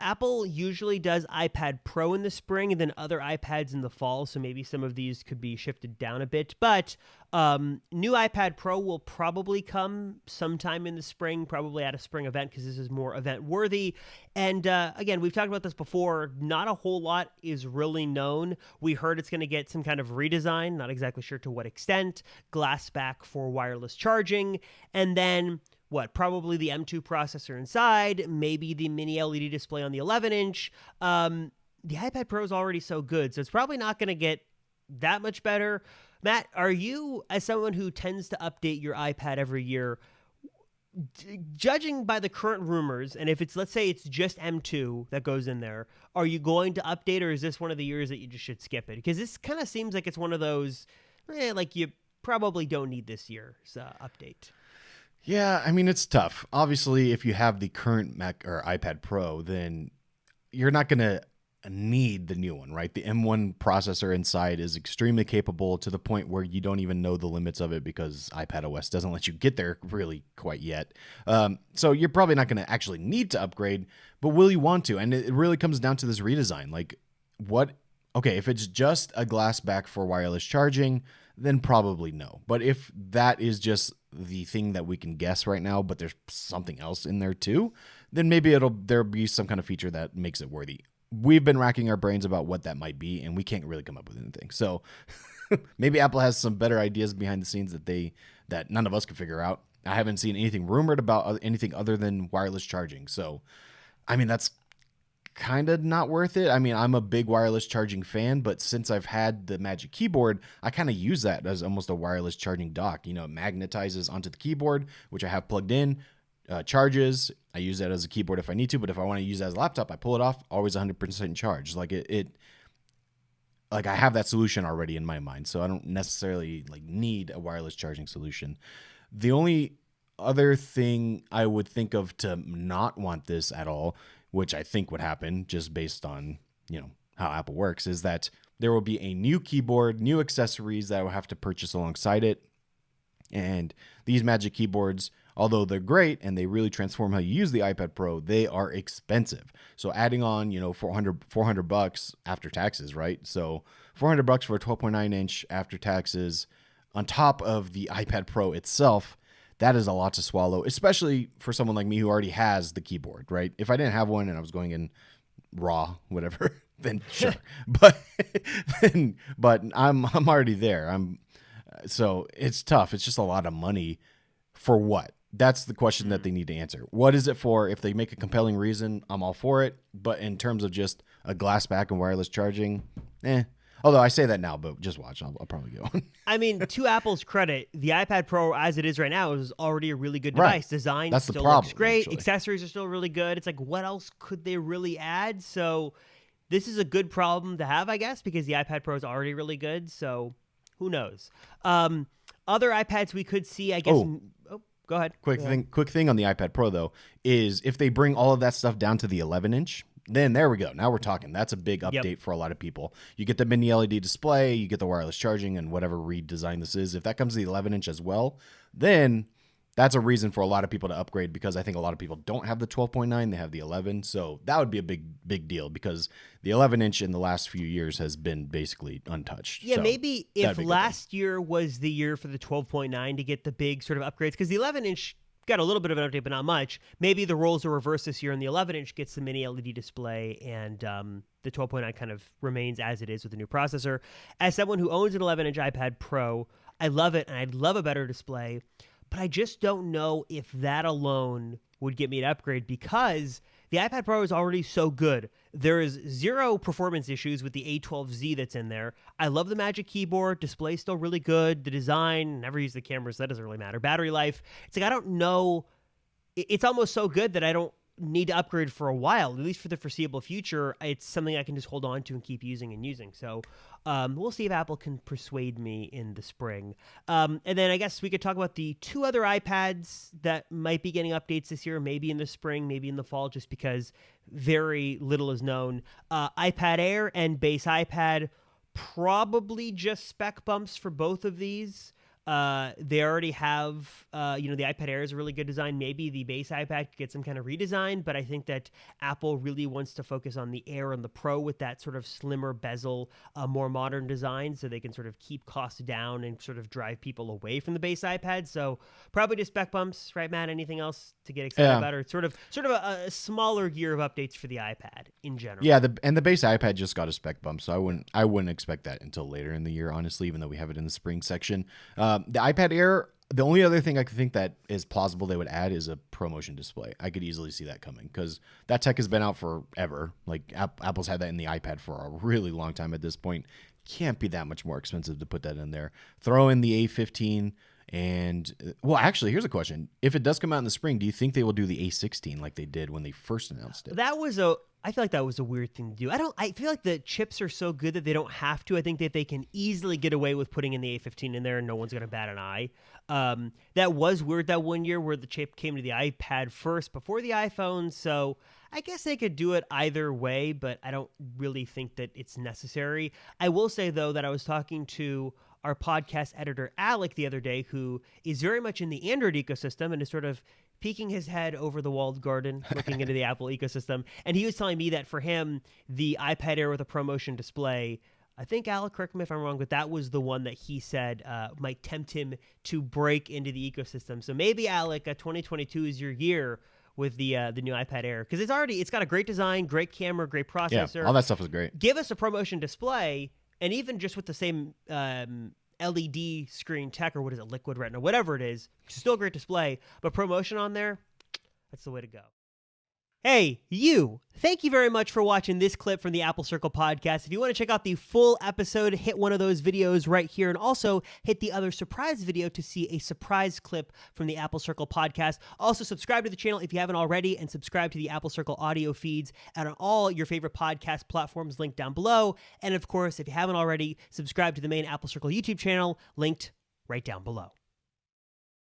Apple usually does iPad Pro in the spring and then other iPads in the fall, so maybe some of these could be shifted down a bit. But new iPad Pro will probably come sometime in the spring, probably at a spring event because this is more event worthy. And again, we've talked about this before. Not a whole lot is really known. We heard it's going to get some kind of redesign, not exactly sure to what extent, glass back for wireless charging, and then probably the M2 processor inside, maybe the mini LED display on the 11-inch. The iPad Pro is already so good, so it's probably not going to get that much better. Matt, are you, as someone who tends to update your iPad every year, judging by the current rumors, and if it's, let's say it's just M2 that goes in there, are you going to update, or is this one of the years that you just should skip it? Because this kind of seems like it's one of those, like you probably don't need this year's update. Yeah, I mean, it's tough. Obviously, if you have the current Mac or iPad Pro, then you're not going to need the new one, right? The M1 processor inside is extremely capable to the point where you don't even know the limits of it because iPad OS doesn't let you get there really quite yet. So you're probably not going to actually need to upgrade, but will you want to? And it really comes down to this redesign. Like, okay, if it's just a glass back for wireless charging, then probably no. But if that is just the thing that we can guess right now, but there's something else in there too, then maybe there'll be some kind of feature that makes it worthy. We've been racking our brains about what that might be, and we can't really come up with anything. So maybe Apple has some better ideas behind the scenes that none of us can figure out. I haven't seen anything rumored about anything other than wireless charging. So, I mean, that's kind of not worth it. I mean, I'm a big wireless charging fan, but since I've had the Magic Keyboard, I kind of use that as almost a wireless charging dock. You know, it magnetizes onto the keyboard, which I have plugged in, charges. I use that as a keyboard if I need to, but if I want to use it as a laptop, I pull it off, always 100% charged. Like like I have that solution already in my mind, so I don't necessarily need a wireless charging solution. The only other thing I would think of to not want this at all, which I think would happen just based on, how Apple works, is that there will be a new keyboard, new accessories that I will have to purchase alongside it. And these Magic Keyboards, although they're great and they really transform how you use the iPad Pro, they are expensive. So adding on, $400 after taxes, right? So $400 for a 12.9 inch after taxes on top of the iPad Pro itself, that is a lot to swallow, especially for someone like me who already has the keyboard, right? If I didn't have one and I was going in raw, whatever, then sure. but I'm already there. So it's tough. It's just a lot of money for what? That's the question that they need to answer. What is it for? If they make a compelling reason, I'm all for it. But in terms of just a glass back and wireless charging, Although I say that now, but just watch. I'll probably go on. I mean, to Apple's credit, the iPad Pro as it is right now is already a really good device. Right. Design That's still the problem, looks great. actually. Accessories are still really good. It's like, what else could they really add? So this is a good problem to have, I guess, because the iPad Pro is already really good. So who knows? Other iPads we could see, I guess. Go ahead. Quick thing on the iPad Pro, though, is if they bring all of that stuff down to the 11-inch, then there we go. Now we're talking. That's a big update for a lot of people. You get the mini LED display, you get the wireless charging, and whatever redesign this is. If that comes to the 11-inch as well, then that's a reason for a lot of people to upgrade, because I think a lot of people don't have the 12.9, they have the 11. So that would be a big deal, because the 11-inch in the last few years has been basically untouched. Yeah, so maybe if last year was the year for the 12.9 to get the big sort of upgrades, because the 11-inch got a little bit of an update, but not much. Maybe the roles are reversed this year, and the 11-inch gets the mini LED display, and the 12.9 kind of remains as it is with the new processor. As someone who owns an 11-inch iPad Pro, I love it, and I'd love a better display, but I just don't know if that alone would get me to upgrade, because the iPad Pro is already so good. There is zero performance issues with the A12Z that's in there. I love the Magic Keyboard. Display's still really good. The design, never use the camera, so that doesn't really matter. Battery life, it's like I don't know. It's almost so good that I don't need to upgrade for a while, at least for the foreseeable future. It's something I can just hold on to and keep using and using. So we'll see if Apple can persuade me in the spring. And then I guess we could talk about the two other iPads that might be getting updates this year, maybe in the spring, maybe in the fall, just because very little is known. iPad Air and base iPad, probably just spec bumps for both of these. They already have, the iPad Air is a really good design. Maybe the base iPad could get some kind of redesign, but I think that Apple really wants to focus on the Air and the Pro with that sort of slimmer bezel, more modern design, so they can sort of keep costs down and sort of drive people away from the base iPad. So probably just spec bumps, right, Matt? Anything else to get excited about? Or it's sort of a smaller year of updates for the iPad in general. Yeah, the base iPad just got a spec bump, so I wouldn't expect that until later in the year, honestly, even though we have it in the spring section. The iPad Air, the only other thing I could think that is plausible they would add is a ProMotion display. I could easily see that coming because that tech has been out forever. Like Apple's had that in the iPad for a really long time at this point. Can't be that much more expensive to put that in there. Throw in the A15 and, well, actually, here's a question. If it does come out in the spring, do you think they will do the A16 like they did when they first announced it? I feel like that was a weird thing to do. I feel like the chips are so good that they don't have to. I think that they can easily get away with putting in the A15 in there and no one's going to bat an eye. That was weird that one year where the chip came to the iPad first before the iPhone. So I guess they could do it either way, but I don't really think that it's necessary. I will say, though, that I was talking to our podcast editor, Alec, the other day, who is very much in the Android ecosystem and is sort of peeking his head over the walled garden, looking into the Apple ecosystem. And he was telling me that for him, the iPad Air with a ProMotion display, I think, Alec, correct me if I'm wrong, but that was the one that he said might tempt him to break into the ecosystem. So maybe, Alec, 2022 is your year with the new iPad Air, because it's got a great design, great camera, great processor. Yeah, all that stuff is great. Give us a ProMotion display, and even just with the same LED screen tech, or what is it, Liquid Retina, whatever it is, still a great display, but ProMotion on there, that's the way to go. Hey, you! Thank you very much for watching this clip from the Apple Circle podcast. If you want to check out the full episode, hit one of those videos right here, and also hit the other surprise video to see a surprise clip from the Apple Circle podcast. Also, subscribe to the channel if you haven't already, and subscribe to the Apple Circle audio feeds and on all your favorite podcast platforms linked down below. And of course, if you haven't already, subscribe to the main Apple Circle YouTube channel linked right down below.